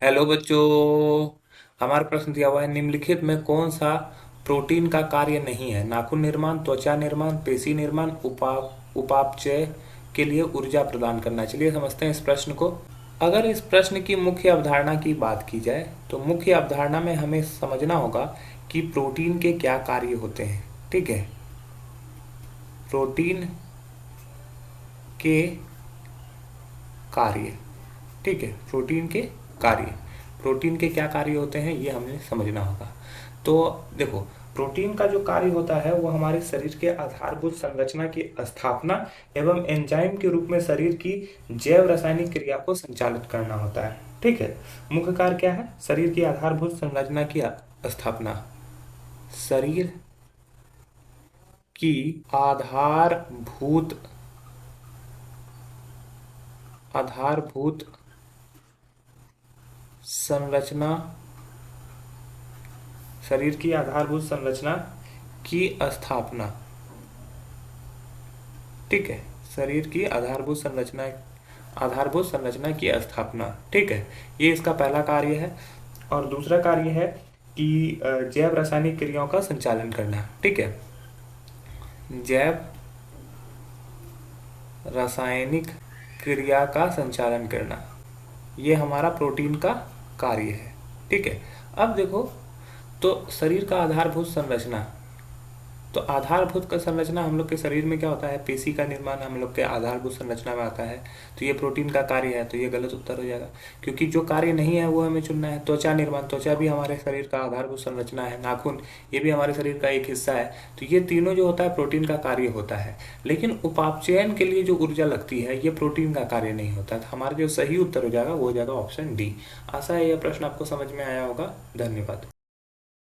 Hello बच्चों। हमारा प्रश्न दिया हुआ है, निम्नलिखित में कौन सा प्रोटीन का कार्य नहीं है? नाखून निर्माण, त्वचा निर्माण, पेशी निर्माण, उपापचय के लिए ऊर्जा प्रदान करना। चलिए समझते हैं इस प्रश्न को। अगर इस प्रश्न की मुख्य अवधारणा की बात की जाए तो मुख्य अवधारणा में हमें समझना होगा कि प्रोटीन के क्या कार्य होते हैं। ठीक है, प्रोटीन के कार्य। ठीक है, प्रोटीन के कार्य। प्रोटीन के क्या कार्य होते हैं ये हमें समझना होगा। तो देखो, प्रोटीन का जो कार्य होता है वो हमारे शरीर के आधारभूत संरचना की स्थापना एवं एंजाइम के रूप में शरीर की जैव रासायनिक क्रिया को संचालित करना होता है। ठीक है, मुख्य कार्य क्या है? शरीर की आधारभूत संरचना की स्थापना, शरीर की आधारभूत आधारभूत संरचना, शरीर की आधारभूत संरचना की स्थापना। ठीक है, शरीर की आधारभूत संरचना की स्थापना। ठीक है, ये इसका पहला कार्य है। और दूसरा कार्य है कि जैव रासायनिक क्रियाओं का संचालन करना। ठीक है, जैव रासायनिक क्रिया का संचालन करना, ये हमारा प्रोटीन का कार्य है। ठीक है, अब देखो, तो शरीर का आधारभूत संरचना, तो आधारभूत का संरचना हम लोग के शरीर में क्या होता है? पेशी का निर्माण हम लोग के आधारभूत संरचना में आता है। तो ये प्रोटीन का कार्य है, तो ये गलत उत्तर हो जाएगा, क्योंकि जो कार्य नहीं है वो हमें चुनना है। त्वचा निर्माण, त्वचा भी हमारे शरीर का आधारभूत संरचना है। नाखून, ये भी हमारे शरीर का एक हिस्सा है। तो ये तीनों जो होता है प्रोटीन का कार्य होता है। लेकिन उपापचयन के लिए जो ऊर्जा लगती है ये प्रोटीन का कार्य नहीं होता। तो हमारा जो सही उत्तर हो जाएगा वो हो जाएगा ऑप्शन डी। आशा है यह प्रश्न आपको समझ में आया होगा। धन्यवाद।